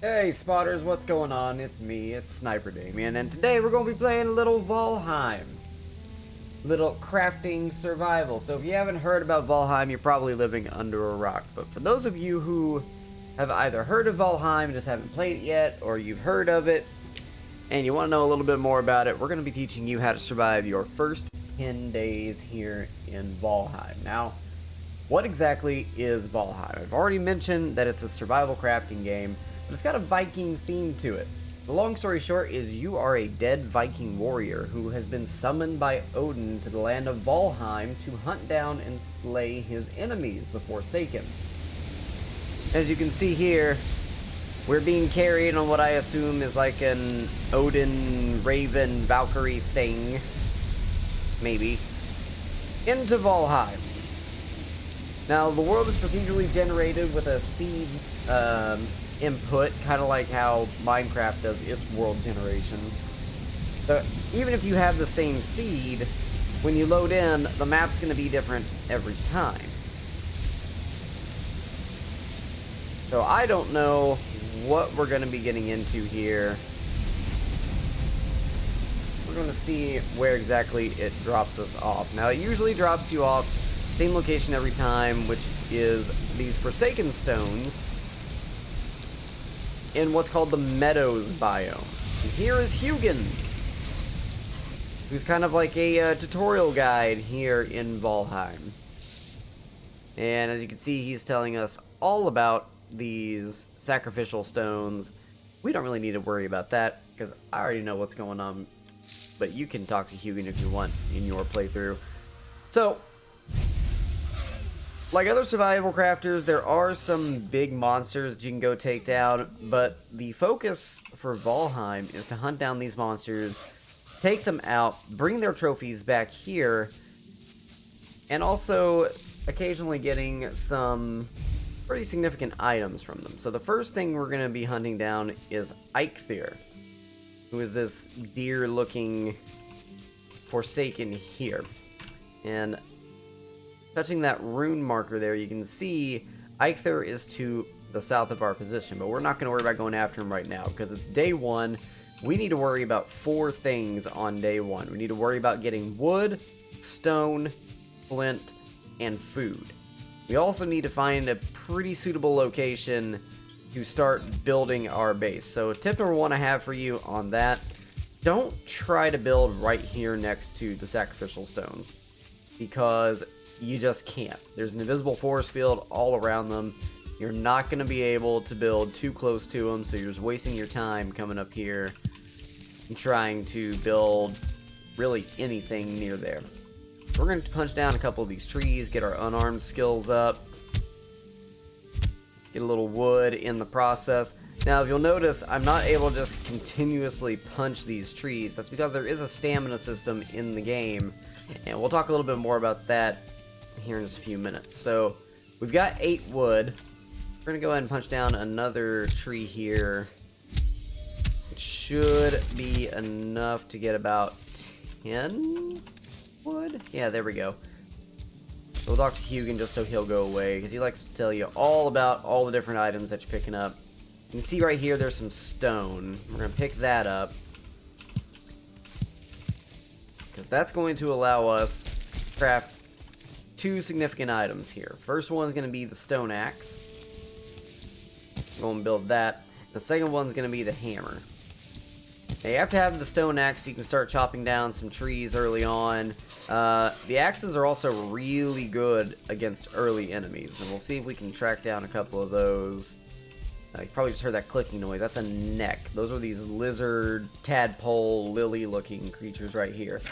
Hey spotters, what's going on? It's me, it's Sniper Damien, and today we're going to be playing a little Valheim. Little crafting survival. So if you haven't heard about Valheim, you're probably living under a rock. But for those of you who have either heard of Valheim and just haven't played it yet, or you've heard of it, and you want to know a little bit more about it, we're going to be teaching you how to survive your first 10 days here in Valheim. Now, what exactly is Valheim? I've already mentioned that it's a survival crafting game, but it's got a Viking theme to it. The long story short is you are a dead Viking warrior who has been summoned by Odin to the land of Valheim to hunt down and slay his enemies, the Forsaken. As you can see here, we're being carried on what I assume is like an Odin, Raven, Valkyrie thing, maybe, into Valheim. Now, the world is procedurally generated with a seed input, kind of like how Minecraft does its world generation. So even if you have the same seed, when you load in, the map's going to be different every time. So I don't know what we're going to be getting into here. We're going to see where exactly it drops us off. Now, it usually drops you off same location every time, which is these Forsaken stones in what's called the Meadows biome. And here is Hugin, who's kind of like a tutorial guide here in Valheim. And as you can see, he's telling us all about these sacrificial stones. We don't really need to worry about that, because I already know what's going on. But you can talk to Hugin if you want in your playthrough. So, like other survival crafters, there are some big monsters that you can go take down, but the focus for Valheim is to hunt down these monsters, take them out, bring their trophies back here, and also occasionally getting some pretty significant items from them. So the first thing we're going to be hunting down is Eikthyr, who is this deer-looking Forsaken here. And touching that rune marker there, you can see Eikthyr is to the south of our position, but we're not going to worry about going after him right now because it's day one. We need to worry about 4 things on day one. We need to worry about getting wood, stone, flint, and food. We also need to find a pretty suitable location to start building our base. So tip number 1 I have for you on that: don't try to build right here next to the sacrificial stones, because you just can't. There's an invisible force field all around them. You're not going to be able to build too close to them, so you're just wasting your time coming up here and trying to build really anything near there. So we're going to punch down a couple of these trees, get our unarmed skills up, get a little wood in the process. Now, if you'll notice, I'm not able to just continuously punch these trees. That's because there is a stamina system in the game, and we'll talk a little bit more about that here in just a few minutes. So we've got 8 wood. We're gonna go ahead and punch down another tree here. It should be enough to get about 10 wood. Yeah, there we go. We'll talk to Hugin just so he'll go away, because he likes to tell you all about all the different items that you're picking up. You can see right here there's some stone. We're gonna pick that up, because that's going to allow us to craft 2 significant items here. First one's going to be the stone axe. We're going to build that. The second one's going to be the hammer. Now, you have to have the stone axe so you can start chopping down some trees early on. The axes are also really good against early enemies, and we'll see if we can track down a couple of those. You probably just heard that clicking noise. That's a neck. Those are these lizard, tadpole, lily-looking creatures right here.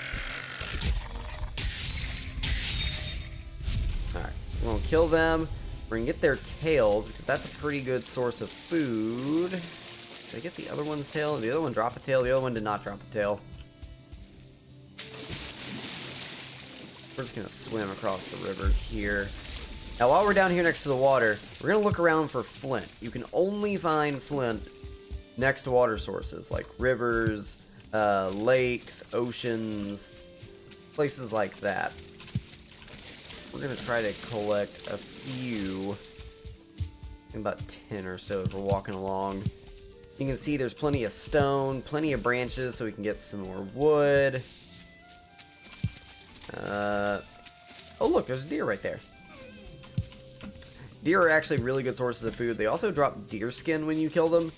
Alright, so we're going to kill them. We're going to get their tails, because that's a pretty good source of food. Did I get the other one's tail? Did the other one drop a tail? The other one did not drop a tail. We're just going to swim across the river here. Now, while we're down here next to the water, we're going to look around for flint. You can only find flint next to water sources, like rivers, lakes, oceans, places like that. We're going to try to collect a few, about 10 or so as we're walking along. You can see there's plenty of stone, plenty of branches, so we can get some more wood. Oh look, there's a deer right there. Deer are actually really good sources of food. They also drop deer skin when you kill them.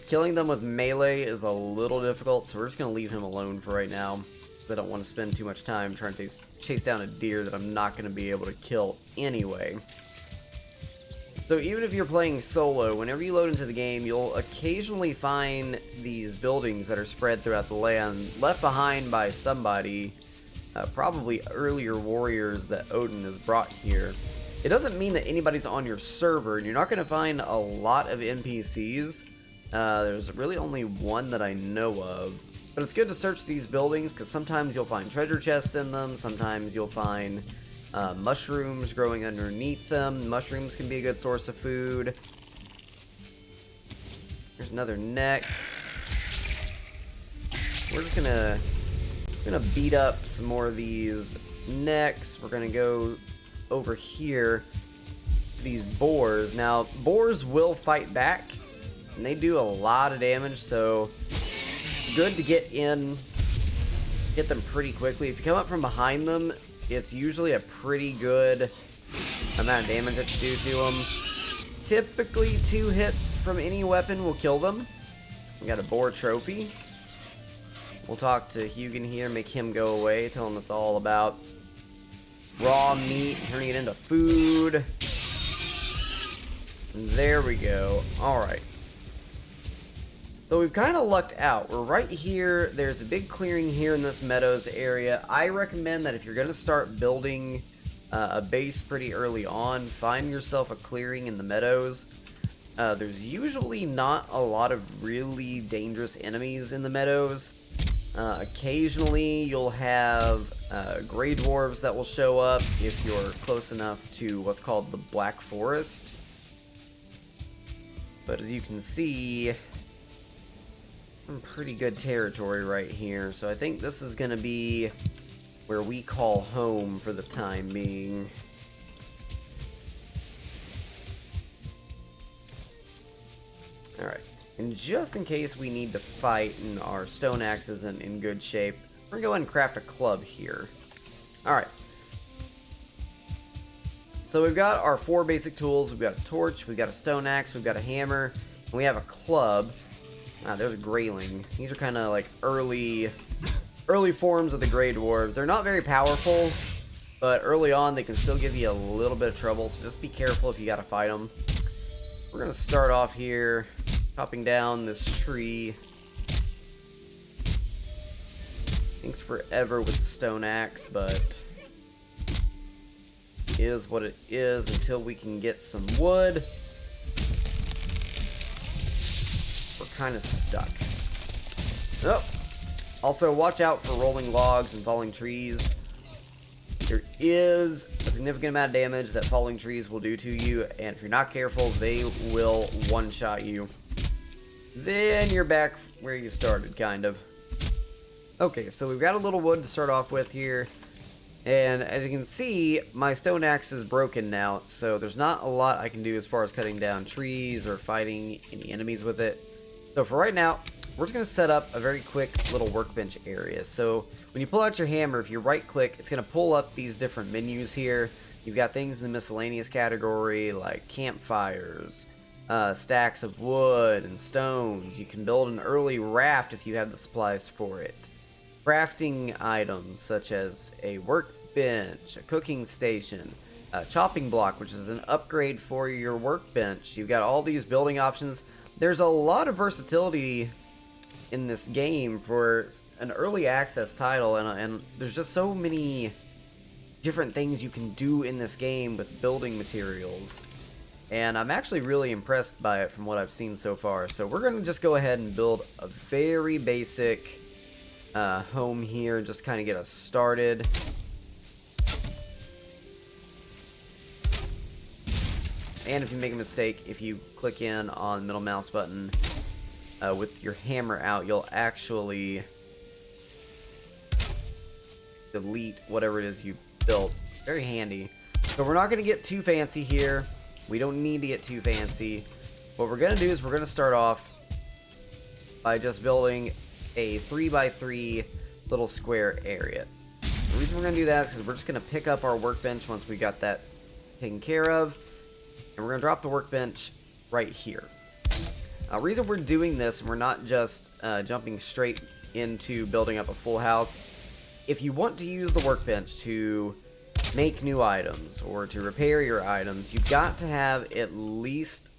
Killing them with melee is a little difficult, so we're just going to leave him alone for right now. I don't want to spend too much time trying to chase down a deer that I'm not going to be able to kill anyway. So even if you're playing solo, whenever you load into the game, you'll occasionally find these buildings that are spread throughout the land, left behind by somebody, probably earlier warriors that Odin has brought here. It doesn't mean that anybody's on your server, and you're not going to find a lot of NPCs. There's really only one that I know of. But it's good to search these buildings, because sometimes you'll find treasure chests in them, sometimes you'll find mushrooms growing underneath them. Mushrooms can be a good source of food. There's another neck. We're just gonna beat up some more of these necks. We're gonna go over here, these boars. Now, boars will fight back, and they do a lot of damage, so it's good to get them pretty quickly. If you come up from behind them, it's usually a pretty good amount of damage that you do to them. Typically, 2 hits from any weapon will kill them. We got a boar trophy. We'll talk to Hugin here, make him go away, tell him it's all about raw meat, turning it into food. And there we go. Alright. So we've kind of lucked out. We're right here. There's a big clearing here in this meadows area. I recommend that if you're going to start building a base pretty early on, find yourself a clearing in the meadows. There's usually not a lot of really dangerous enemies in the meadows. Occasionally you'll have gray dwarves that will show up if you're close enough to what's called the Black Forest. But as you can see, some pretty good territory right here, so I think this is going to be where we call home for the time being. Alright, and just in case we need to fight and our stone axe isn't in good shape, we're going to go ahead and craft a club here. Alright. So we've got our 4 basic tools. We've got a torch, we've got a stone axe, we've got a hammer, and we have a club. There's a grayling. These are kind of like early forms of the gray dwarves. They're not very powerful, but early on they can still give you a little bit of trouble, so just be careful if you gotta fight them. We're gonna start off here, chopping down this tree. Takes forever with the stone axe, but it is what it is until we can get some wood. Kind of stuck. Oh. Also, watch out for rolling logs and falling trees. There is a significant amount of damage that falling trees will do to you, and if you're not careful, they will one-shot you. Then you're back where you started, kind of. Okay, so we've got a little wood to start off with here, and as you can see, my stone axe is broken now, so there's not a lot I can do as far as cutting down trees or fighting any enemies with it. So for right now, we're just going to set up a very quick little workbench area. So when you pull out your hammer, if you right click, it's going to pull up these different menus here. You've got things in the miscellaneous category like campfires, stacks of wood and stones. You can build an early raft if you have the supplies for it. Crafting items such as a workbench, a cooking station, a chopping block, which is an upgrade for your workbench. You've got all these building options. There's a lot of versatility in this game for an early access title, and there's just so many different things you can do in this game with building materials. And I'm actually really impressed by it from what I've seen so far. So we're going to just go ahead and build a very basic home here, just kind of get us started. And if you make a mistake, if you click in on the middle mouse button with your hammer out, you'll actually delete whatever it is you built. Very handy. So we're not going to get too fancy here. We don't need to get too fancy. What we're going to do is we're going to start off by just building a 3x3 little square area. The reason we're going to do that is because we're just going to pick up our workbench once we got that taken care of, and we're going to drop the workbench right here. The reason we're doing this, and we're not just jumping straight into building up a full house, if you want to use the workbench to make new items or to repair your items, you've got to have at least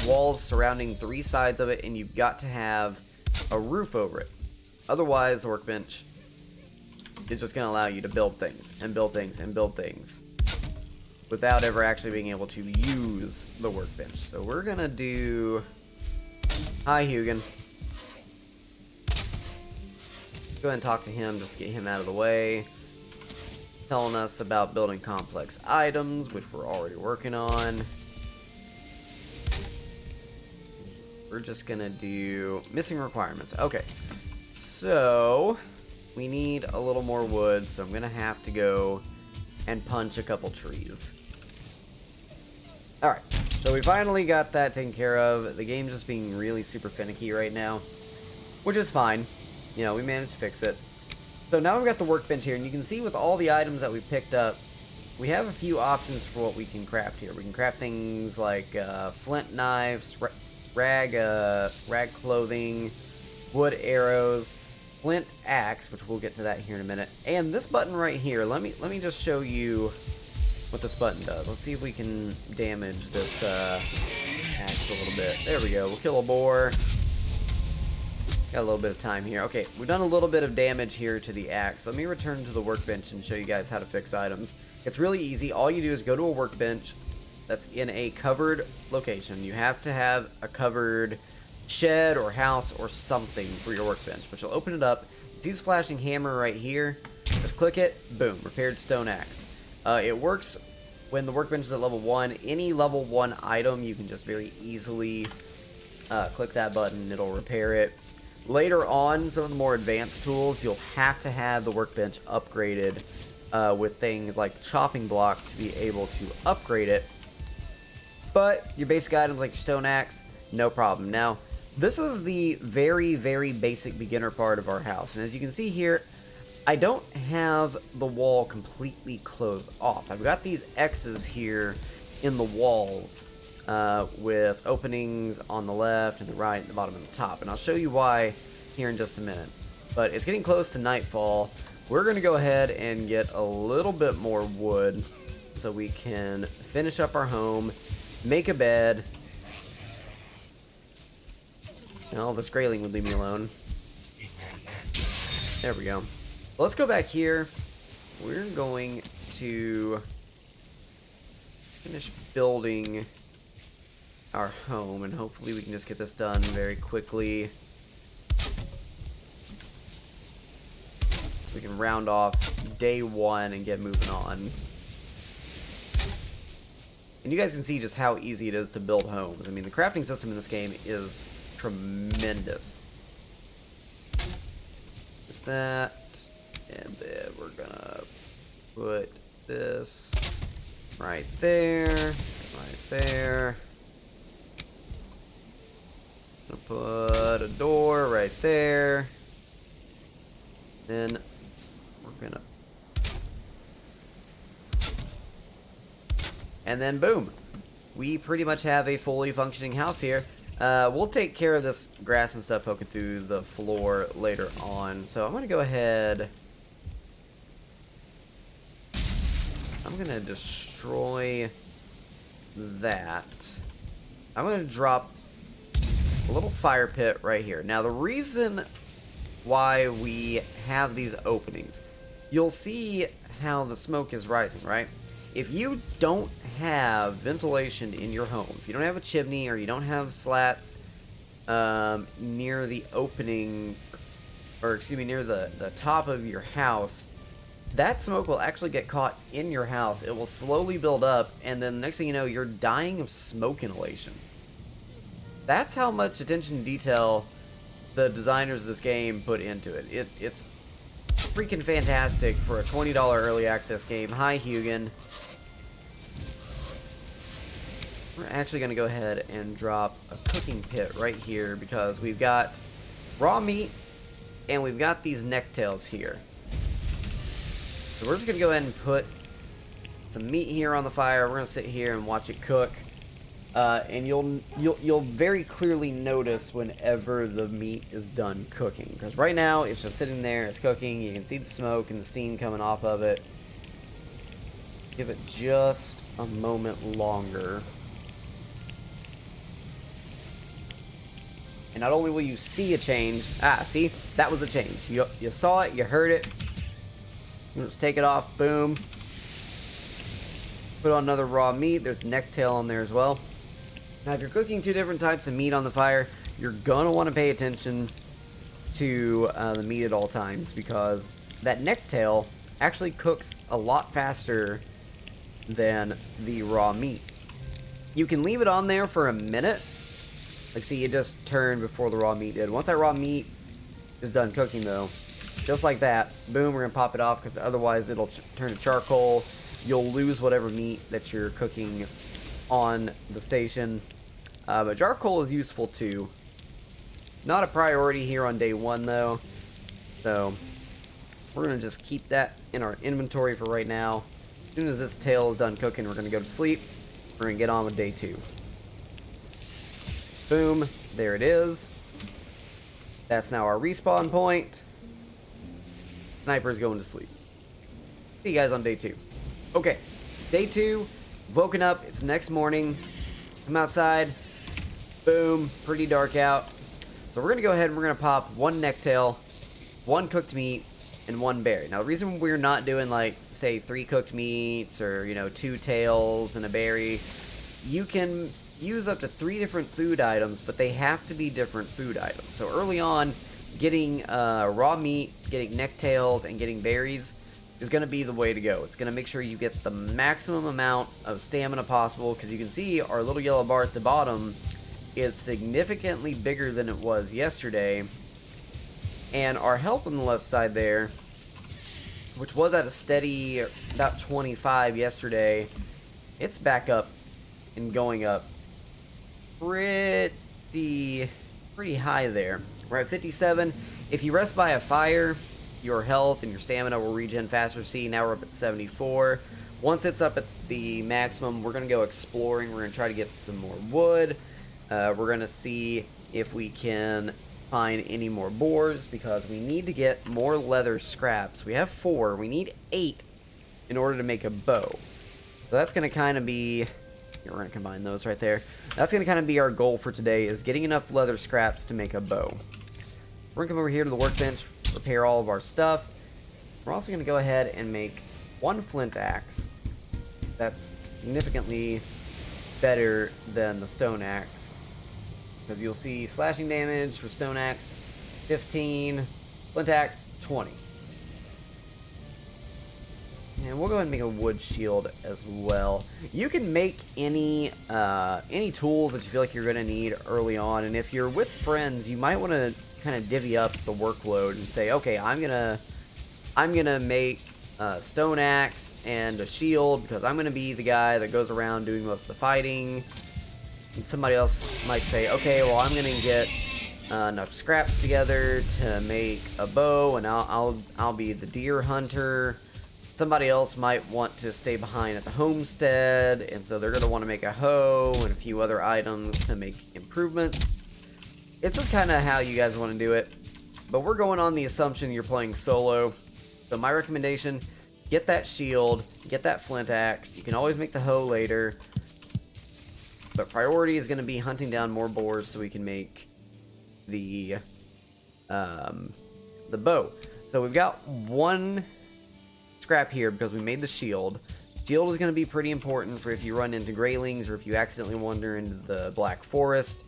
walls surrounding 3 sides of it, and you've got to have a roof over it. Otherwise, the workbench is just going to allow you to build things and build things and build things without ever actually being able to use the workbench. So we're going to do... Hi, Hugin. Let's go ahead and talk to him just to get him out of the way. Telling us about building complex items, which we're already working on. We're just gonna do missing requirements. Okay, so we need a little more wood, so I'm gonna have to go and punch a couple trees. Alright, so we finally got that taken care of. The game's just being really super finicky right now, which is fine. You know, we managed to fix it. So now we've got the workbench here, and you can see with all the items that we picked up, we have a few options for what we can craft here. We can craft things like flint knives, rag clothing, wood arrows, flint axe, which we'll get to that here in a minute. And this button right here, let me just show you what this button does. Let's see if we can damage this axe a little bit. There we go. We'll kill a boar. Got a little bit of time here. Okay, we've done a little bit of damage here to the axe. Let me return to the workbench and show you guys how to fix items. It's really easy. All you do is go to a workbench that's in a covered location. You have to have a covered shed or house or something for your workbench, but you'll open it up. See this flashing hammer right here? Just click it, boom, repaired stone axe. It works when the workbench is at level 1. Any level 1 item, you can just very easily click that button, it'll repair it. Later on, some of the more advanced tools, you'll have to have the workbench upgraded with things like the chopping block to be able to upgrade it. But your basic items like your stone axe, no problem. Now, this is the very, very basic beginner part of our house. And as you can see here, I don't have the wall completely closed off. I've got these X's here in the walls with openings on the left and the right and the bottom and the top. And I'll show you why here in just a minute. But it's getting close to nightfall. We're going to go ahead and get a little bit more wood so we can finish up our home, make a bed. Oh, this grayling would leave me alone. There we go. Let's go back here. We're going to finish building our home, and hopefully we can just get this done very quickly. We can round off day 1 and get moving on. And you guys can see just how easy it is to build homes. I mean, the crafting system in this game is tremendous. Just that. And then we're gonna put this right there, right there. Gonna put a door right there. Then we're gonna... And then boom. We pretty much have a fully functioning house here. We'll take care of this grass and stuff poking through the floor later on. So I'm gonna go ahead... I'm gonna destroy that. I'm gonna drop a little fire pit right here. Now the reason why we have these openings, you'll see how the smoke is rising, right? If you don't have ventilation in your home, if you don't have a chimney or you don't have slats near the opening, or excuse me, near the top of your house, that smoke will actually get caught in your house. It will slowly build up, and then the next thing you know, you're dying of smoke inhalation. That's how much attention to detail the designers of this game put into it. It's freaking fantastic for a $20 early access game. Hi, Hugin. We're actually going to go ahead and drop a cooking pit right here because we've got raw meat, and we've got these necktails here. So we're just gonna go ahead and put some meat here on the fire. We're gonna sit here and watch it cook, and you'll very clearly notice whenever the meat is done cooking, because right now it's just sitting there, it's cooking. You can see the smoke and the steam coming off of it. Give it just a moment longer. And not only will you see a change, see, that was a change. You saw it, you heard it. Let's take it off, boom. Put on another raw meat, there's necktail on there as well. Now if you're cooking two different types of meat on the fire, you're gonna want to pay attention to the meat at all times, because that necktail actually cooks a lot faster than the raw meat. You can leave it on there for a minute. Like, see, it just turned before the raw meat did. Once that raw meat is done cooking, though, just like that, boom, we're gonna pop it off, because otherwise it'll turn to charcoal. You'll lose whatever meat that you're cooking on the station. But charcoal is useful too. Not a priority here on day one, though. So we're gonna just keep that in our inventory for right now. As soon as this tail is done cooking, we're gonna go to sleep. We're gonna get on with day 2. Boom, there it is. That's now our respawn point. Sniper's going to sleep. See you guys on day 2. Okay, it's day 2. Woken up, it's next morning. I'm outside. Boom, pretty dark out. So we're gonna go ahead and we're gonna pop 1 necktail, 1 cooked meat, and 1 berry. Now the reason we're not doing, like, say 3 cooked meats, or 2 tails and a berry, you can use up to 3 different food items, but they have to be different food items. So early on, getting raw meat, getting necktails, and getting berries is going to be the way to go. It's going to make sure you get the maximum amount of stamina possible, because you can see our little yellow bar at the bottom is significantly bigger than it was yesterday, and our health on the left side there, which was at a steady about 25 yesterday, it's back up and going up pretty high there. We're at 57. If you rest by a fire, your health and your stamina will regen faster. See, now we're up at 74. Once it's up at the maximum, we're gonna go exploring. We're gonna try to get some more wood. We're gonna see if we can find any more boars, because we need to get more leather scraps. We have 4. We need 8 in order to make a bow. So that's gonna kind of be... Here, we're gonna combine those right there. That's gonna kind of be our goal for today, is getting enough leather scraps to make a bow. We're gonna come over here to the workbench, repair all of our stuff. We're also gonna go ahead and make 1 flint axe. That's significantly better than the stone axe, because you'll see slashing damage for stone axe 15, flint axe 20. And we'll go ahead and make a wood shield as well. You can make any tools that you feel like you're gonna need early on, and if you're with friends, you might want to kind of divvy up the workload and say, okay, I'm gonna make a stone axe and a shield, because I'm gonna be the guy that goes around doing most of the fighting. And somebody else might say, okay, well, I'm gonna get enough scraps together to make a bow, and I'll be the deer hunter. Somebody else might want to stay behind at the homestead, and so they're going to want to make a hoe and a few other items to make improvements. It's just kind of how you guys want to do it. But we're going on the assumption you're playing solo. So my recommendation, get that shield, get that flint axe. You can always make the hoe later. But priority is going to be hunting down more boars so we can make the bow. So we've got 1 scrap here because we made the shield. Shield is going to be pretty important for if you run into greylings or if you accidentally wander into the Black Forest,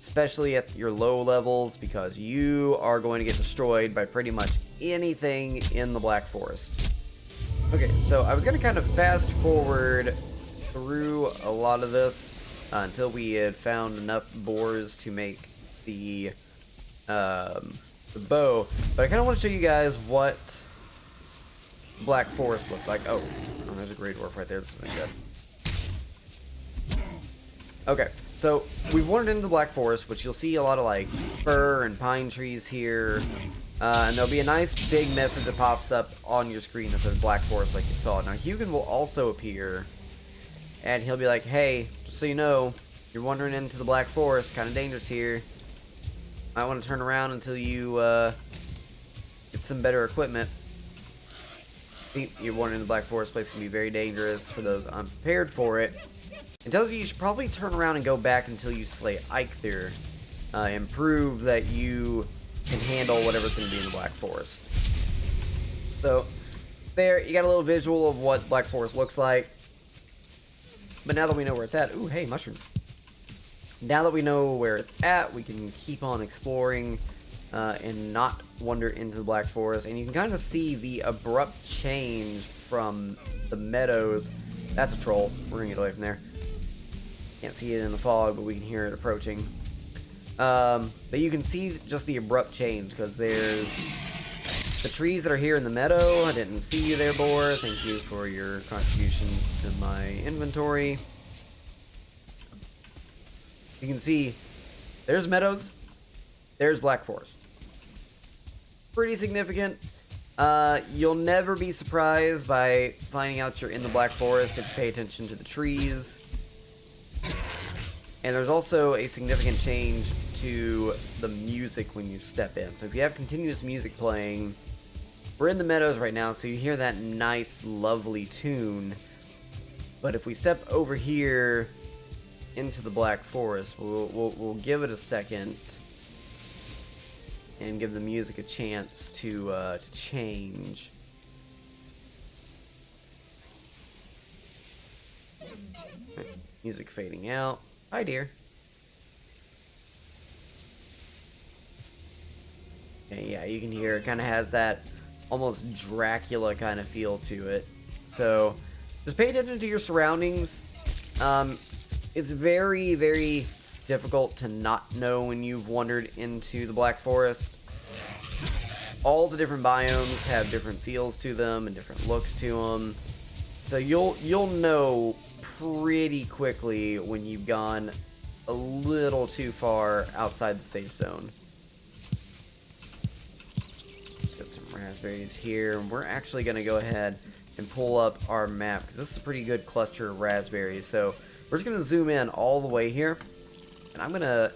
especially at your low levels, because you are going to get destroyed by pretty much anything in the Black Forest. Okay, so I was going to kind of fast forward through a lot of this until we had found enough boars to make the bow, but I kind of want to show you guys what Black Forest looked like. Oh, there's a Grey Dwarf right there. This isn't good. Okay, so we've wandered into the Black Forest, which you'll see a lot of like fir and pine trees here. And there'll be a nice big message that pops up on your screen that says Black Forest like you saw. Now Hugin will also appear, and he'll be like, hey, just so you know, you're wandering into the Black Forest, kind of dangerous here. Might want to turn around until you get some better equipment. You're wandering in the Black Forest, place can be very dangerous for those unprepared for it. It tells you should probably turn around and go back until you slay Eikthyr, and prove that you can handle whatever's going to be in the Black Forest. So, there, you got a little visual of what Black Forest looks like. But now that we know where it's at, ooh, hey, mushrooms. Now that we know where it's at, we can keep on exploring and not wander into the Black Forest. And you can kind of see the abrupt change from the meadows. That's a troll. We're going to get away from there. Can't see it in the fog, but we can hear it approaching. But you can see just the abrupt change, because there's the trees that are here in the meadow. I didn't see you there, Boar. Thank you for your contributions to my inventory. You can see there's meadows, there's Black Forest. Pretty significant. You'll never be surprised by finding out you're in the Black Forest if you pay attention to the trees. And there's also a significant change to the music when you step in. So if you have continuous music playing, we're in the meadows right now, so you hear that nice, lovely tune. But if we step over here into the Black Forest, we'll give it a second and give the music a chance to change. Right, music fading out. Hi, dear. Okay, yeah, you can hear it kind of has that almost Dracula kind of feel to it. So just pay attention to your surroundings. It's very, very difficult to not know when you've wandered into the Black Forest. All the different biomes have different feels to them and different looks to them. So you'll know pretty quickly when you've gone a little too far outside the safe zone. Got some raspberries here, and we're actually going to go ahead and pull up our map, because this is a pretty good cluster of raspberries. So we're just going to zoom in all the way here, and I'm going to,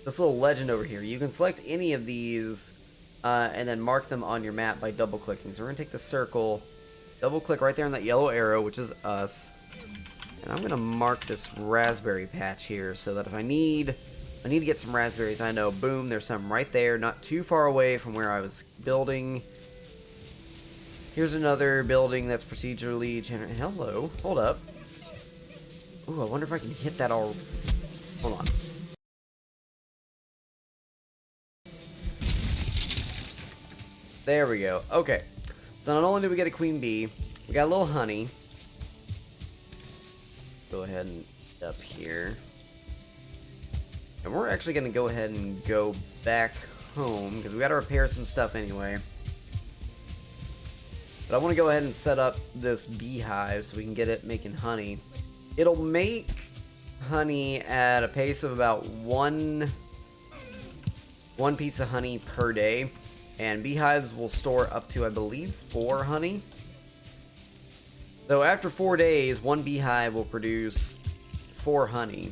this little legend over here, you can select any of these and then mark them on your map by double clicking. So we're going to take the circle, double click right there on that yellow arrow, which is us. And I'm going to mark this raspberry patch here so that if I need to get some raspberries, I know, boom, there's some right there, not too far away from where I was building. Here's another building that's procedurally generated. Hello, hold up. Ooh, I wonder if I can hit that all. Hold on. There we go. Okay. So not only did we get a queen bee, we got a little honey. Go ahead and up here. And we're actually going to go ahead and go back home, because we got to repair some stuff anyway. But I want to go ahead and set up this beehive so we can get it making honey. It'll make honey at a pace of about one piece of honey per day. And beehives will store up to, I believe, 4 honey. So after 4 days, one beehive will produce 4 honey,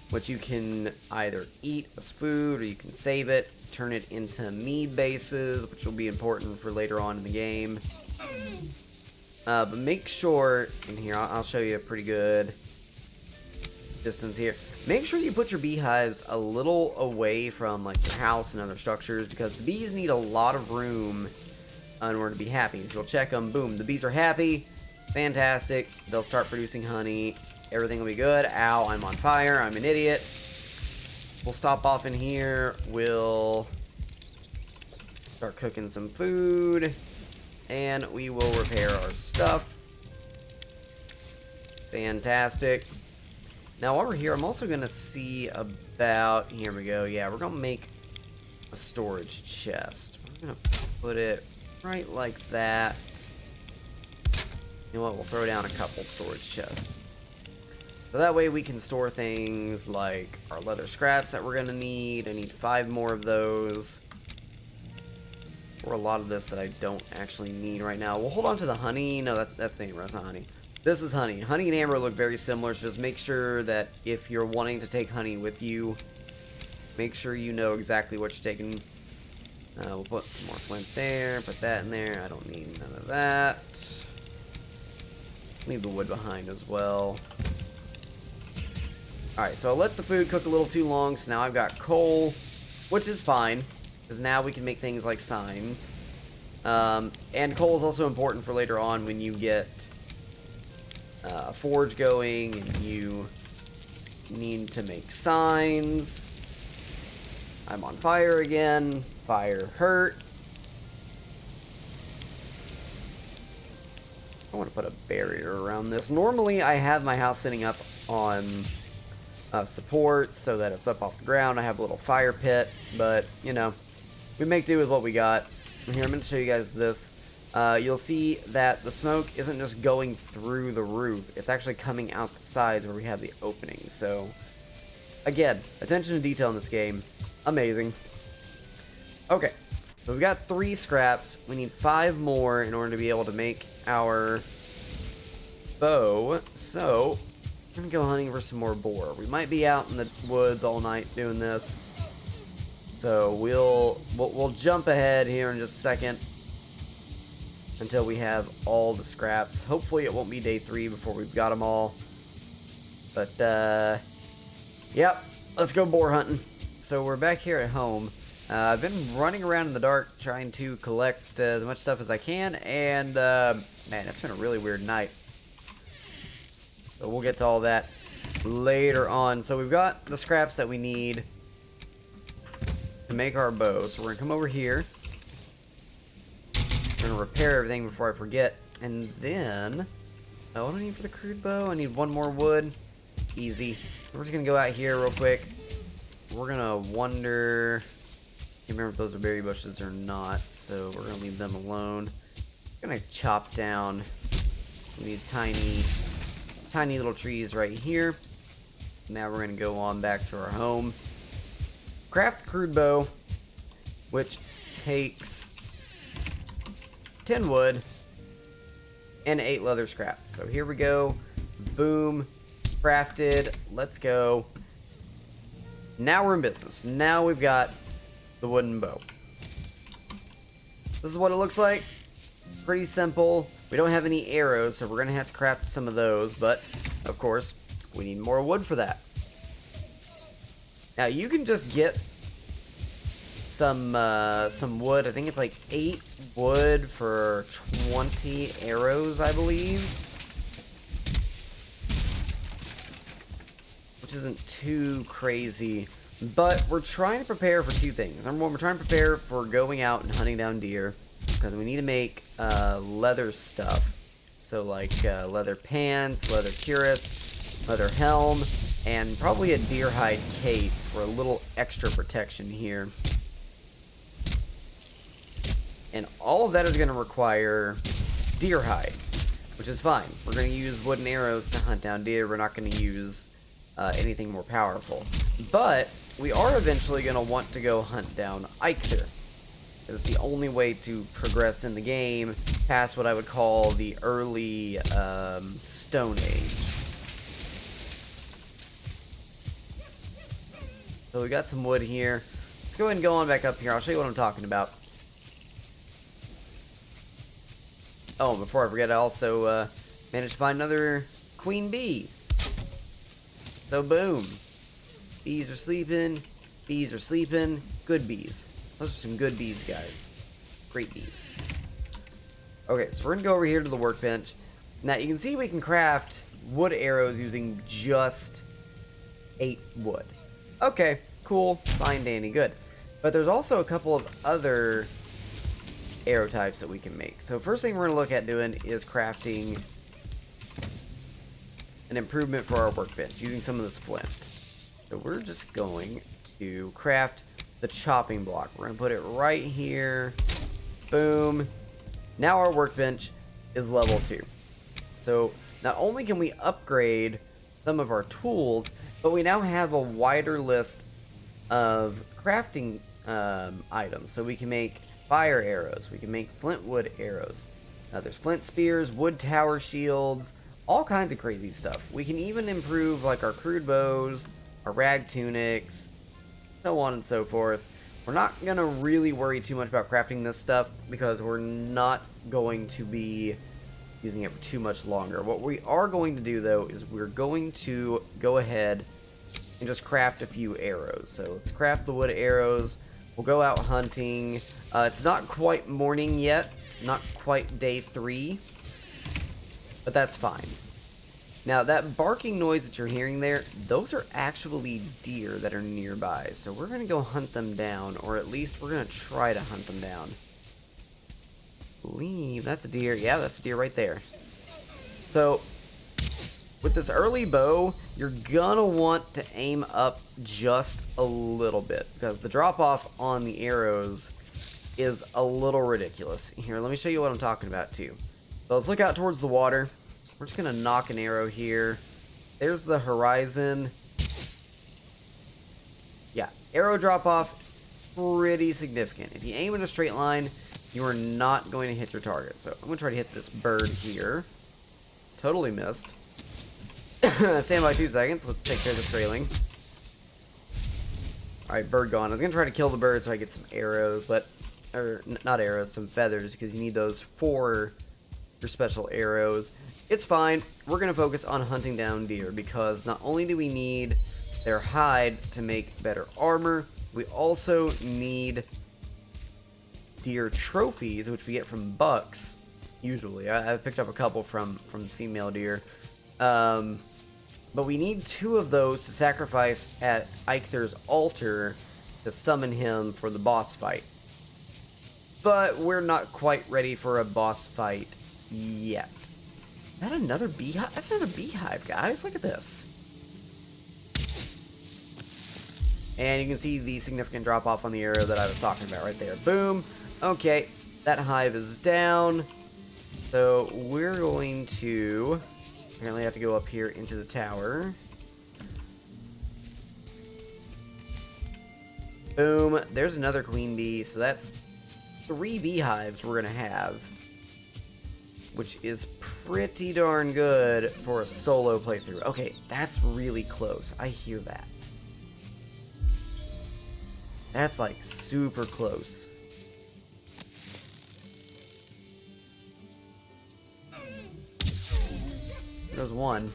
which you can either eat as food, or you can save it, turn it into mead bases, which will be important for later on in the game. But make sure, in here, I'll show you a pretty good distance here. Make sure you put your beehives a little away from like your house and other structures, because the bees need a lot of room in order to be happy. If you'll check them, boom, the bees are happy. Fantastic. They'll start producing honey. Everything will be good. Ow, I'm on fire. I'm an idiot. We'll stop off in here. We'll start cooking some food. And we will repair our stuff. Fantastic. Now, while we're here, I'm also going to see about... Here we go. Yeah, we're going to make a storage chest. We're going to put it right like that. You know what? We'll throw down a couple storage chests. So that way we can store things like our leather scraps that we're going to need. I need 5 more of those. Or a lot of this that I don't actually need right now. We'll hold on to the honey. No, that's amber. That's not honey. This is honey. Honey and amber look very similar, so just make sure that if you're wanting to take honey with you, make sure you know exactly what you're taking. We'll put some more flint there, put that in there. I don't need none of that. Leave the wood behind as well. Alright, so I let the food cook a little too long, so now I've got coal, which is fine, because now we can make things like signs. And coal is also important for later on when you get a forge going and you need to make signs. I'm on fire again. Fire hurt. I want to put a barrier around this. Normally I have my house sitting up on supports so that it's up off the ground. I have a little fire pit, but you know, we make do with what we got. And here, I'm going to show you guys this. You'll see that the smoke isn't just going through the roof. It's actually coming out the sides where we have the opening. So, again, attention to detail in this game. Amazing. Okay, so we've got 3 scraps. We need 5 more in order to be able to make our bow. So, I'm going to go hunting for some more boar. We might be out in the woods all night doing this. So, we'll jump ahead here in just a second until we have all the scraps. Hopefully it won't be day 3 before we've got them all. But, yep, let's go boar hunting. So we're back here at home. I've been running around in the dark trying to collect as much stuff as I can, and, man, it's been a really weird night. So we'll get to all that later on. So we've got the scraps that we need to make our bow. So we're going to come over here. I'm gonna repair everything before I forget, and then what do I need for the crude bow? I need 1 more wood. Easy. We're just gonna go out here real quick. We're gonna wonder. Can't remember if those are berry bushes or not, so we're gonna leave them alone. I'm gonna chop down these tiny little trees right here. Now we're gonna go on back to our home. Craft the crude bow, which takes 10 wood and 8 leather scraps. So here we go. Boom. Crafted. Let's go. Now we're in business. Now we've got the wooden bow. This is what it looks like. Pretty simple. We don't have any arrows, so we're going to have to craft some of those, but of course, we need more wood for that. Now you can just get some wood. I think it's like 8 wood for 20 arrows, I believe. Which isn't too crazy. But we're trying to prepare for 2 things. Number 1, we're trying to prepare for going out and hunting down deer, because we need to make leather stuff. So like leather pants, leather cuirass, leather helm, and probably a deer hide cape for a little extra protection here. And all of that is going to require deer hide, which is fine. We're going to use wooden arrows to hunt down deer. We're not going to use anything more powerful. But we are eventually going to want to go hunt down Eikthyr. It's the only way to progress in the game past what I would call the early Stone Age. So we got some wood here. Let's go ahead and go on back up here. I'll show you what I'm talking about. Oh, before I forget, I also managed to find another queen bee. So boom. Bees are sleeping. Bees are sleeping. Good bees. Those are some good bees, guys. Great bees. Okay, so we're going to go over here to the workbench. Now, you can see we can craft wood arrows using just 8 wood. Okay, cool. Fine, dandy, good. But there's also a couple of other arrow types that we can make. So first thing we're going to look at doing is crafting an improvement for our workbench using some of this flint. So we're just going to craft the chopping block. We're going to put it right here. Boom. Now our workbench is level 2. So not only can we upgrade some of our tools, but we now have a wider list of crafting items. So we can make fire arrows, we can make flint wood arrows. There's flint spears, wood tower shields, all kinds of crazy stuff. We can even improve like our crude bows, our rag tunics, so on and so forth. We're not going to really worry too much about crafting this stuff because we're not going to be using it for too much longer. What we are going to do though is we're going to go ahead and just craft a few arrows. So let's craft the wood arrows. We'll go out hunting. It's not quite morning yet, not quite day 3, but that's fine. Now that barking noise that you're hearing there, those are actually deer that are nearby. So we're going to go hunt them down, or at least we're going to try to hunt them down. I believe that's a deer. Yeah, that's a deer right there. So with this early bow, you're gonna want to aim up just a little bit because the drop off on the arrows is a little ridiculous. Here, let me show you what I'm talking about too. So let's look out towards the water. We're just gonna knock an arrow here. There's the horizon. Yeah, arrow drop off, pretty significant. If you aim in a straight line, you are not going to hit your target. So I'm gonna try to hit this bird here. Totally missed. Stand by 2 seconds. Let's take care of this railing. Alright, bird gone. I was going to try to kill the bird so I get some arrows, but... Or, not arrows, some feathers, because you need those for your special arrows. It's fine. We're going to focus on hunting down deer, because not only do we need their hide to make better armor, we also need deer trophies, which we get from bucks, usually. I've picked up a couple from the female deer. But we need 2 of those to sacrifice at Eikthyr altar to summon him for the boss fight. But we're not quite ready for a boss fight yet. Is that another beehive? That's another beehive, guys. Look at this. And you can see the significant drop off on the arrow that I was talking about right there. Boom. Okay, that hive is down. So we're going to... Apparently I have to go up here into the tower. Boom. There's another queen bee. So that's 3 beehives we're going to have. Which is pretty darn good for a solo playthrough. Okay, that's really close. I hear that. That's like super close. There's one.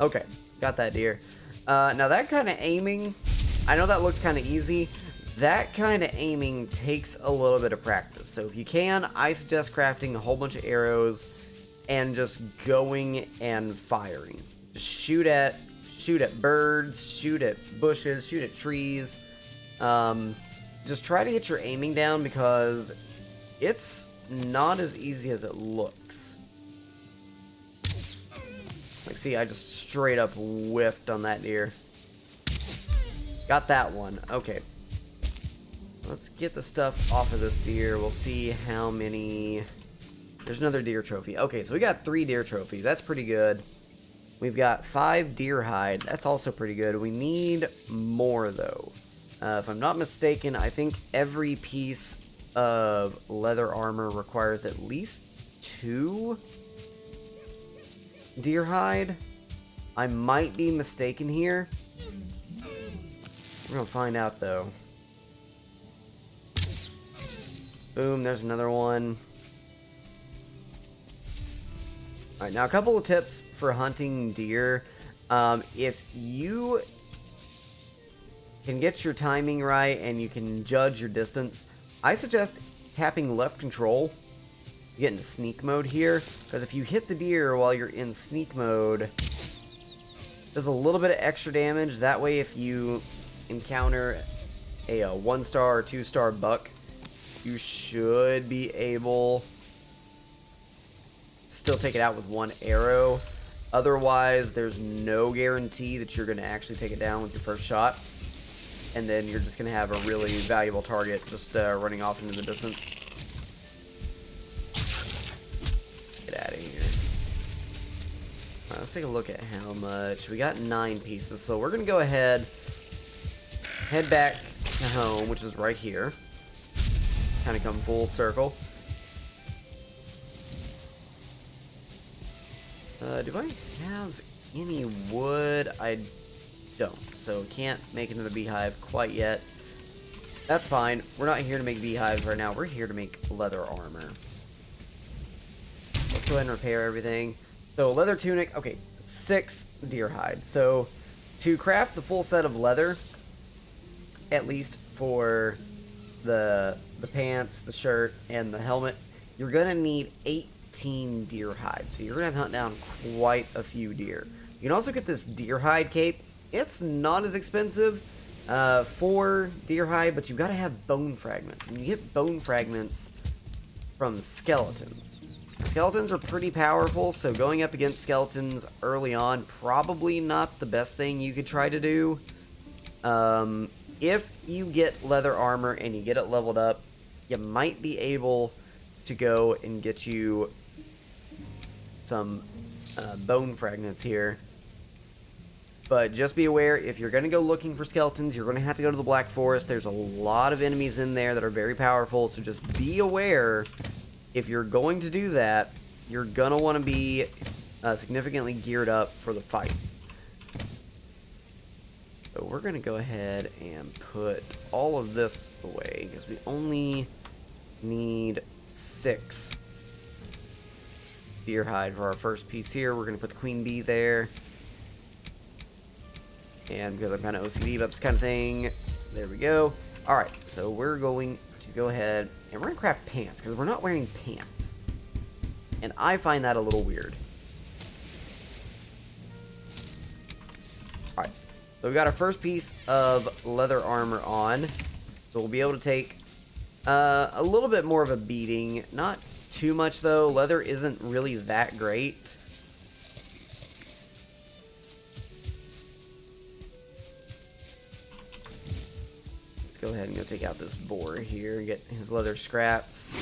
Okay, got that deer. Now that kind of aiming, I know that looks kind of easy. That kind of aiming takes a little bit of practice. So if you can, I suggest crafting a whole bunch of arrows and just going and firing. Just shoot at birds, shoot at bushes, shoot at trees. Just try to get your aiming down because it's not as easy as it looks. Like, see, I just straight up whiffed on that deer. Got that one. Okay. Let's get the stuff off of this deer. We'll see how many... There's another deer trophy. Okay, so we got 3 deer trophies. That's pretty good. We've got 5 deer hide. That's also pretty good. We need more, though. If I'm not mistaken, I think every piece of leather armor requires at least 2 deer hide. I might be mistaken here. We're gonna find out though. Boom, there's another one. Alright, now a couple of tips for hunting deer. If you can get your timing right and you can judge your distance, I suggest tapping left control to get into sneak mode here, because if you hit the deer while you're in sneak mode, it does a little bit of extra damage. That way if you encounter a 1-star or 2-star buck, you should be able to still take it out with 1 arrow. Otherwise, there's no guarantee that you're going to actually take it down with your first shot. And then you're just going to have a really valuable target just running off into the distance. Let's take a look at how much. We got 9 pieces, so we're gonna go ahead, head back to home, which is right here. Kind of come full circle. Do I have any wood? I don't, so can't make another beehive quite yet. That's fine. We're not here to make beehives right now. We're here to make leather armor. Let's go ahead and repair everything. So leather tunic, okay, 6 deer hide. So to craft the full set of leather, at least for the pants, the shirt, and the helmet, you're gonna need 18 deer hide. So you're gonna have to hunt down quite a few deer. You can also get this deer hide cape. It's not as expensive for deer hide, but you've got to have bone fragments. And you get bone fragments from skeletons. Skeletons are pretty powerful, so going up against skeletons early on, probably not the best thing you could try to do. If you get leather armor and you get it leveled up, you might be able to go and get you some bone fragments here. But just be aware, if you're going to go looking for skeletons, you're going to have to go to the Black Forest. There's a lot of enemies in there that are very powerful, so just be aware. If you're going to do that, you're going to want to be significantly geared up for the fight. So we're going to go ahead and put all of this away, because we only need 6 deer hide for our first piece here. We're going to put the queen bee there. And because I'm kind of OCD about this kind of thing, there we go. Alright, so we're going to go ahead and we're going to craft pants, because we're not wearing pants. And I find that a little weird. Alright, so we've got our first piece of leather armor on. So we'll be able to take a little bit more of a beating. Not too much, though. Leather isn't really that great. Go ahead and go take out this boar here and get his leather scraps.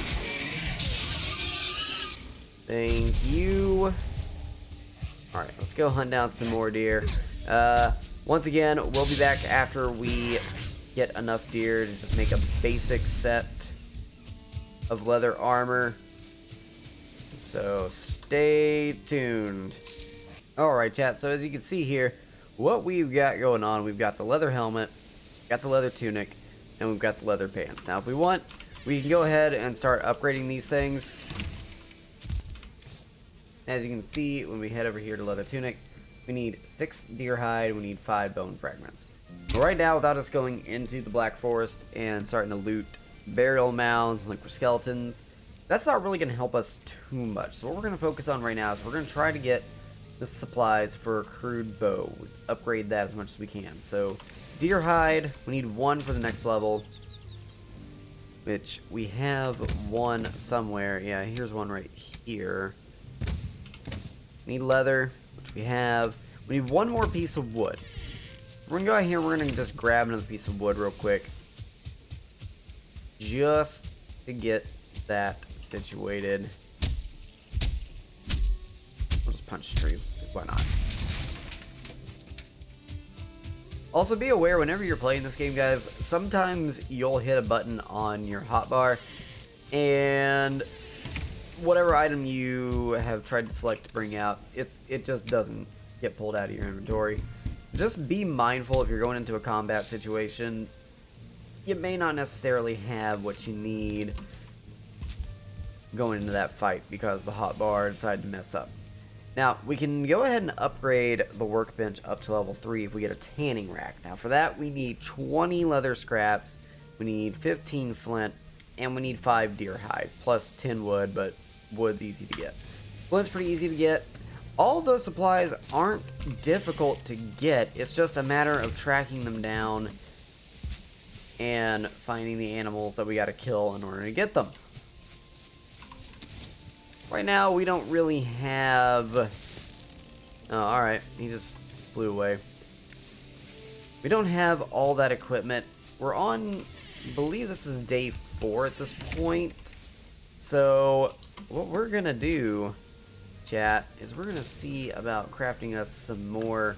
Thank you. Alright, let's go hunt down some more deer. Once again, we'll be back after we get enough deer to just make a basic set of leather armor. So stay tuned. Alright, chat, so as you can see here, what we've got going on, we've got the leather helmet, got the leather tunic, and we've got the leather pants. Now, if we want, we can go ahead and start upgrading these things. As you can see, when we head over here to leather tunic, we need 6 deer hide, we need 5 bone fragments. But right now, without us going into the Black Forest and starting to loot burial mounds and look for skeletons, that's not really going to help us too much. So what we're going to focus on right now is we're going to try to get the supplies for a crude bow. Upgrade that as much as we can. So deer hide, we need 1 for the next level, which we have 1 somewhere. Yeah, here's 1 right here. We need leather, which we have. We need 1 more piece of wood. We're gonna go out here, we're gonna just grab another piece of wood real quick, just to get that situated. We'll just punch a tree, why not? Also, be aware whenever you're playing this game, guys, sometimes you'll hit a button on your hotbar and whatever item you have tried to select to bring out, it just doesn't get pulled out of your inventory. Just be mindful if you're going into a combat situation. You may not necessarily have what you need going into that fight because the hotbar decided to mess up. Now, we can go ahead and upgrade the workbench up to level 3 if we get a tanning rack. Now, for that, we need 20 leather scraps, we need 15 flint, and we need 5 deer hide, plus 10 wood, but wood's easy to get. Flint's pretty easy to get. All of those supplies aren't difficult to get, it's just a matter of tracking them down and finding the animals that we gotta kill in order to get them. Right now, we don't really have... Oh, alright. He just flew away. We don't have all that equipment. We're on... I believe this is day 4 at this point. So, what we're gonna do chat, is we're going to see about crafting us some more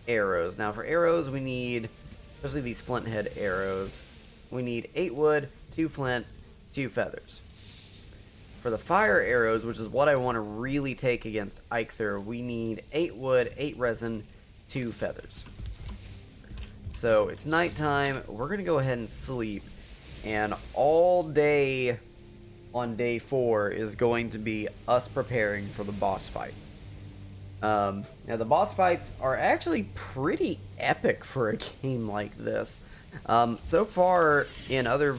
arrows. Now, for arrows, we need, especially these flint head arrows, we need 8 wood, 2 flint, 2 feathers. For the fire arrows, which is what I want to really take against Eikthyr, we need 8 wood, 8 resin, 2 feathers. So it's nighttime. We're going to go ahead and sleep. And all day on day 4 is going to be us preparing for the boss fight. Now, the boss fights are actually pretty epic for a game like this. So far, in other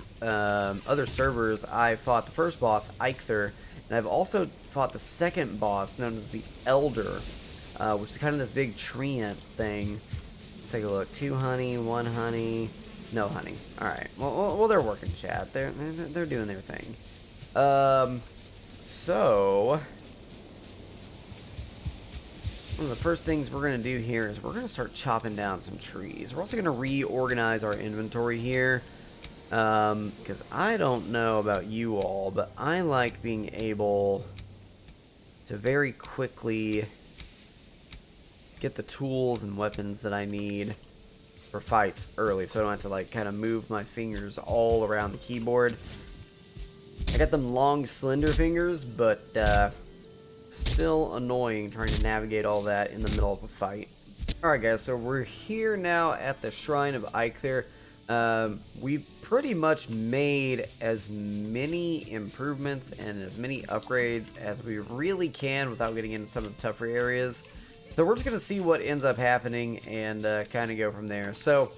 servers, I've fought the first boss, Eikthyr, and I've also fought the second boss, known as the Elder, which is kind of this big treant thing. Let's take a look. 2 honey, 1 honey, no honey. All right. Well, they're working, chat. They're doing their thing. So one of the first things we're going to do here is we're going to start chopping down some trees. We're also going to reorganize our inventory here, because I don't know about you all, but I like being able to very quickly get the tools and weapons that I need for fights early, so I don't have to like kind of move my fingers all around the keyboard. I got them long, slender fingers, but still annoying trying to navigate all that in the middle of a fight. Alright guys, so we're here now at the Shrine of Eikthyr. We've pretty much made as many improvements and as many upgrades as we really can without getting into some of the tougher areas. So we're just going to see what ends up happening and kind of go from there. So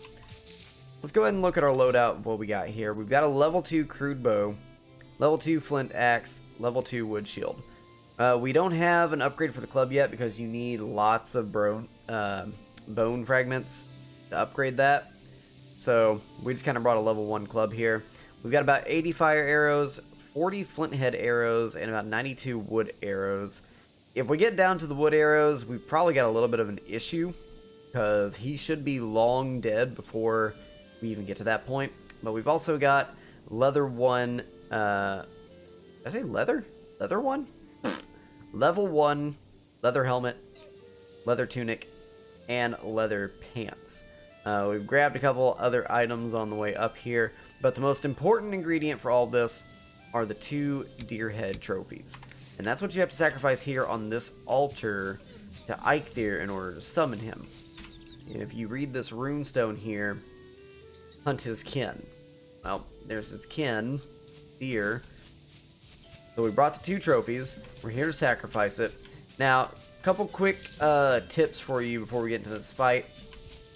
let's go ahead and look at our loadout of what we got here. We've got a level 2 crude bow, level 2 flint axe, level 2 wood shield. We don't have an upgrade for the club yet because you need lots of bone fragments to upgrade that. So we just kind of brought a level 1 club here. We've got about 80 fire arrows, 40 flint head arrows, and about 92 wood arrows. If we get down to the wood arrows, we've probably got a little bit of an issue because he should be long dead before we even get to that point. But we've also got leather 1, did I say leather? Leather 1? Level 1 leather helmet, leather tunic, and leather pants. We've grabbed a couple other items on the way up here, but the most important ingredient for all this are the 2 deer head trophies. And that's what you have to sacrifice here on this altar to Eikthyr in order to summon him. And if you read this runestone here, hunt his kin. Well, there's his kin, deer. So we brought the 2 trophies. We're here to sacrifice it. Now, a couple quick tips for you before we get into this fight.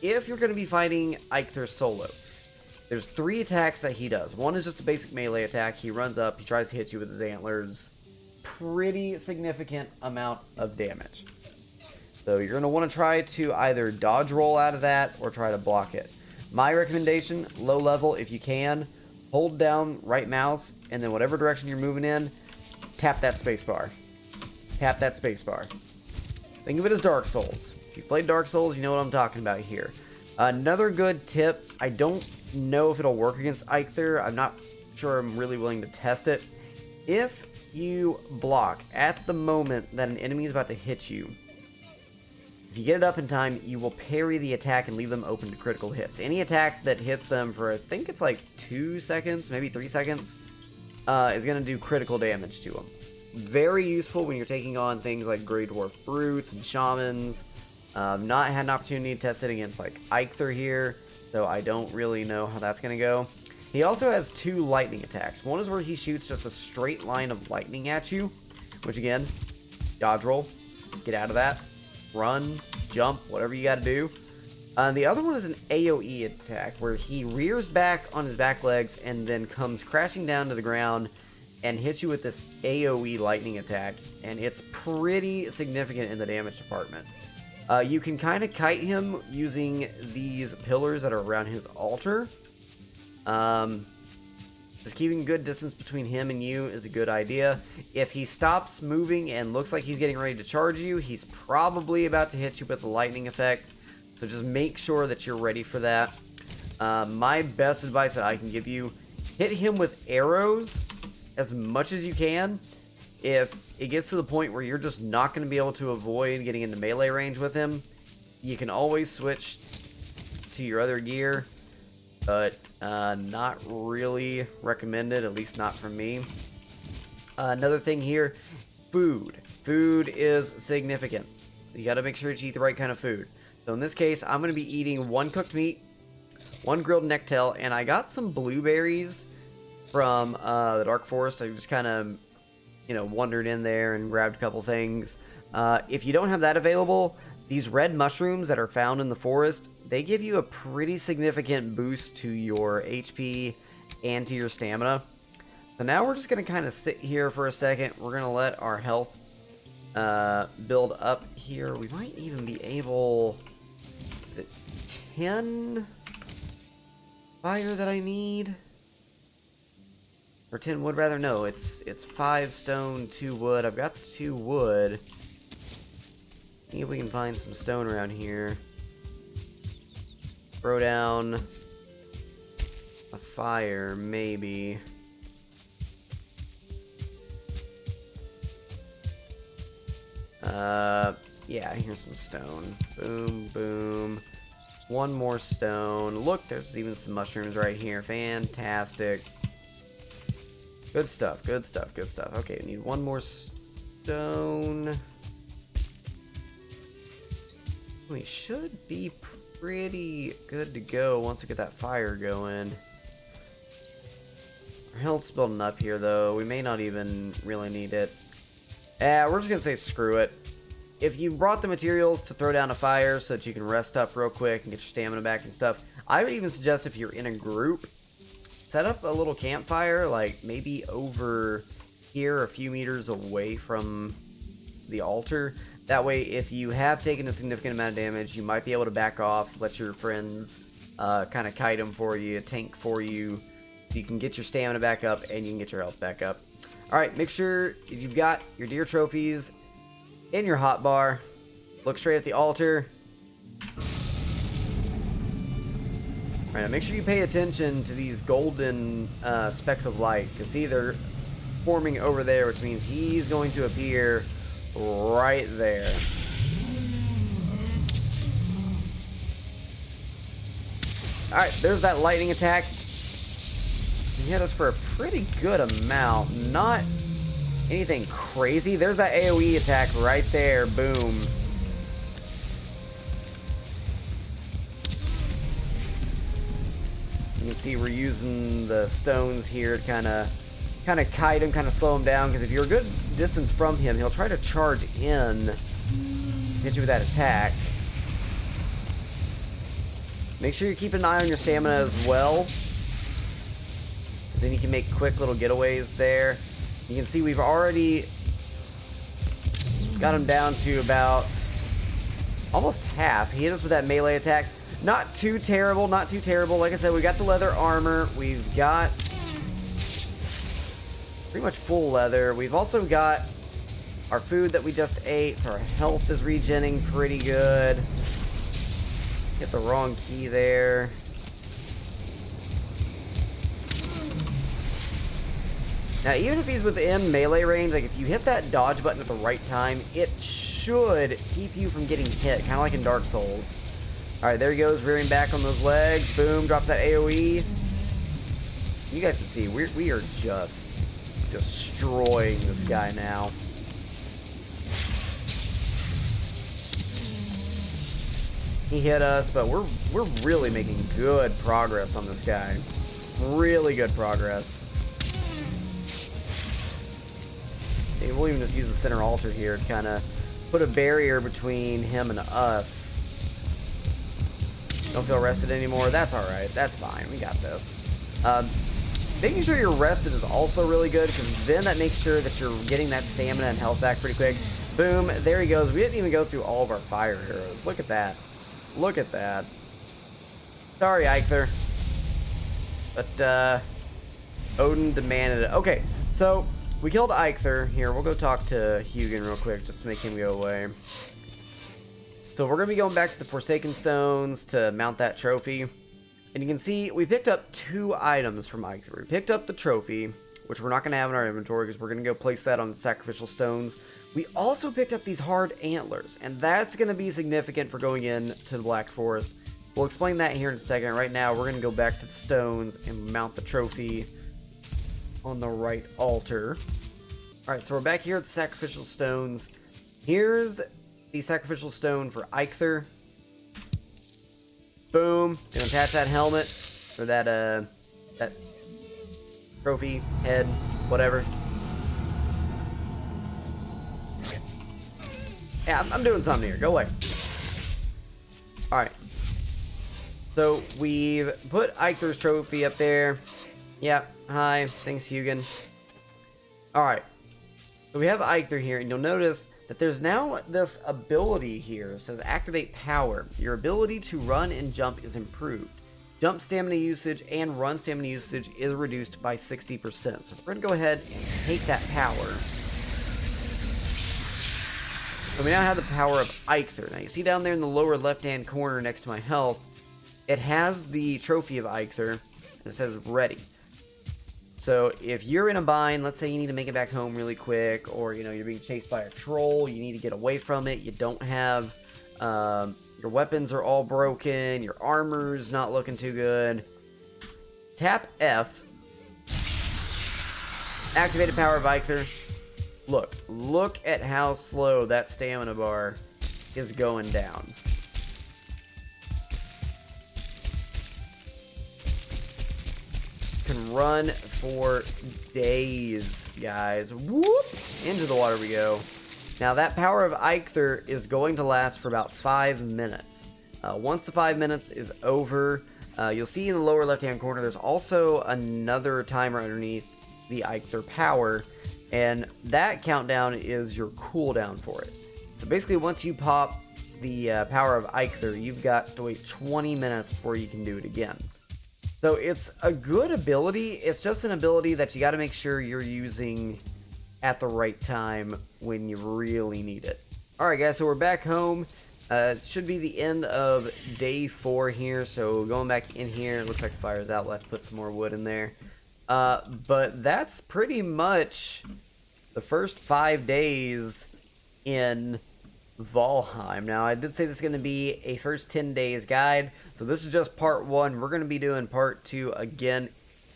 If you're going to be fighting Eikthyr solo, there's 3 attacks that he does. One is just a basic melee attack. He runs up, he tries to hit you with his antlers. Pretty significant amount of damage. So you're going to want to try to either dodge roll out of that or try to block it. My recommendation, low level if you can, hold down right mouse and then whatever direction you're moving in, tap that spacebar. Tap that spacebar. Think of it as Dark Souls. If you played Dark Souls, you know what I'm talking about here. Another good tip, I don't know if it'll work against Eikthyr. I'm not sure I'm really willing to test it. If you block at the moment that an enemy is about to hit you, if you get it up in time, you will parry the attack and leave them open to critical hits. Any attack that hits them for, I think it's like 2 seconds, maybe 3 seconds, is going to do critical damage to them. Very useful when you're taking on things like Grey Dwarf Brutes and Shamans. Not had an opportunity to test it against like Eikthyr here, so I don't really know how that's going to go. He also has 2 lightning attacks. One is where he shoots just a straight line of lightning at you, which again, dodge roll, get out of that, run, jump, whatever you got to do. The other one is an AoE attack, where he rears back on his back legs and then comes crashing down to the ground and hits you with this AoE lightning attack, and it's pretty significant in the damage department. You can kind of kite him using these pillars that are around his altar. Just keeping good distance between him and you is a good idea. If he stops moving and looks like he's getting ready to charge you, he's probably about to hit you with the lightning effect. So just make sure that you're ready for that. My best advice that I can give you, hit him with arrows as much as you can. If it gets to the point where you're just not going to be able to avoid getting into melee range with him, you can always switch to your other gear, but not really recommended, at least not from me. Another thing here, food. Food is significant. You got to make sure that you eat the right kind of food. So in this case, I'm going to be eating 1 cooked meat, 1 grilled necktail, and I got some blueberries from the Dark Forest. I just kind of, wandered in there and grabbed a couple things. If you don't have that available, these red mushrooms that are found in the forest, they give you a pretty significant boost to your HP and to your stamina. So now we're just going to kind of sit here for a second. We're going to let our health build up here. We might even be able... Is it 10 fire that I need? Or 10 wood, rather? No, it's 5 stone, 2 wood. I've got 2 wood. See if we can find some stone around here. Throw down a fire, maybe. Yeah, here's some stone. Boom, boom. 1 more stone. Look, there's even some mushrooms right here. Fantastic. Good stuff, good stuff, good stuff. Okay, we need 1 more stone. We should be pretty good to go once we get that fire going. Our health's building up here, though. We may not even really need it. We're just gonna say screw it. If you brought the materials to throw down a fire so that you can rest up real quick and get your stamina back and stuff, I would even suggest if you're in a group, set up a little campfire, like maybe over here a few meters away from the altar. That way, if you have taken a significant amount of damage, you might be able to back off, let your friends kind of kite them for you, tank for you. You can get your stamina back up and you can get your health back up. Alright, make sure you've got your deer trophies in your hotbar. Look straight at the altar. Alright, now make sure you pay attention to these golden specks of light. You can see they're forming over there, which means he's going to appear right there. Alright, there's that lightning attack. He hit us for a pretty good amount. Not anything crazy. There's that AoE attack right there. Boom. You can see we're using the stones here to kind of kite him, kind of slow him down, because if you're a good distance from him, he'll try to charge in, hit you with that attack. Make sure you keep an eye on your stamina as well, then you can make quick little getaways there. You can see we've already got him down to about almost half. He hit us with that melee attack. Not too terrible, not too terrible. Like I said, we got the leather armor. We've got pretty much full leather. We've also got our food that we just ate, so our health is regenning pretty good. Hit the wrong key there. Now, even if he's within melee range, like if you hit that dodge button at the right time, it should keep you from getting hit, kind of like in Dark Souls. Alright, there he goes, rearing back on those legs. Boom, drops that AoE. You guys can see, we are just destroying this guy now. He hit us, but we're really making good progress on this guy. Really good progress. We'll even just use the center altar here to kind of put a barrier between him and us. Don't feel rested anymore. That's alright. That's fine. We got this. Making sure you're rested is also really good, because then that makes sure that you're getting that stamina and health back pretty quick. Boom. There he goes. We didn't even go through all of our fire arrows. Look at that. Look at that. Sorry, Eikthyr. But, Odin demanded it. Okay, so we killed Eikthyr. Here, we'll go talk to Hugin real quick just to make him go away. So we're going to be going back to the Forsaken Stones to mount that trophy. And you can see we picked up 2 items from Eikthyr. We picked up the trophy, which we're not going to have in our inventory because we're going to go place that on the sacrificial stones. We also picked up these hard antlers, and that's going to be significant for going into the Black Forest. We'll explain that here in a second. Right now, we're going to go back to the stones and mount the trophy on the right altar. Alright, so we're back here at the sacrificial stones. Here's the sacrificial stone for Eikthyr. Boom. Gonna attach that helmet for that that trophy, head, whatever. Yeah, I'm doing something here. Go away. Alright. So, we've put Eikthyr's trophy up there. Yep. Hi. Thanks, Hugin. Alright. So, we have Eikthyr here, and you'll notice that there's now this ability here. It says activate power. Your ability to run and jump is improved. Jump stamina usage and run stamina usage is reduced by 60%. So, we're going to go ahead and take that power. So we now have the power of Eikthyr. Now you see down there in the lower left-hand corner next to my health, it has the trophy of Eikthyr, and it says ready. So if you're in a bind, let's say you need to make it back home really quick, or you're being chased by a troll, you need to get away from it, you don't have, your weapons are all broken, your armor's not looking too good, tap F, activated power of Eikthyr. Look at how slow that stamina bar is going down. Can run for days, guys. Whoop! Into the water we go. Now that power of Eikthyr is going to last for about 5 minutes. Once the 5 minutes is over, you'll see in the lower left-hand corner there's also another timer underneath the Eikthyr power. And that countdown is your cooldown for it. So basically, once you pop the power of Eikthyr, you've got to wait 20 minutes before you can do it again. So it's a good ability. It's just an ability that you got to make sure you're using at the right time when you really need it. Alright guys, so we're back home. It should be the end of day 4 here. So going back in here, it looks like the fire's out. Let's put some more wood in there. But that's pretty much the first 5 days in Valheim. Now, I did say this is going to be a first 10 days guide, so this is just part 1. We're going to be doing part 2 again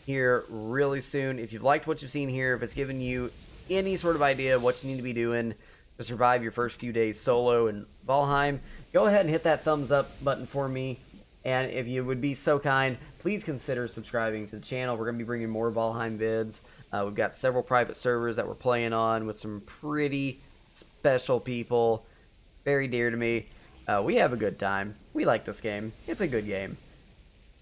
here really soon. If you've liked what you've seen here, if it's given you any sort of idea of what you need to be doing to survive your first few days solo in Valheim, go ahead and hit that thumbs up button for me. And if you would be so kind, please consider subscribing to the channel. We're going to be bringing more Valheim vids. We've got several private servers that we're playing on with some pretty special people. Very dear to me. We have a good time. We like this game. It's a good game.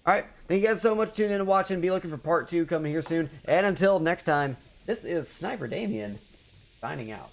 Alright, thank you guys so much for tuning in and watching. Be looking for part 2 coming here soon. And until next time, this is Sniper Damien, signing out.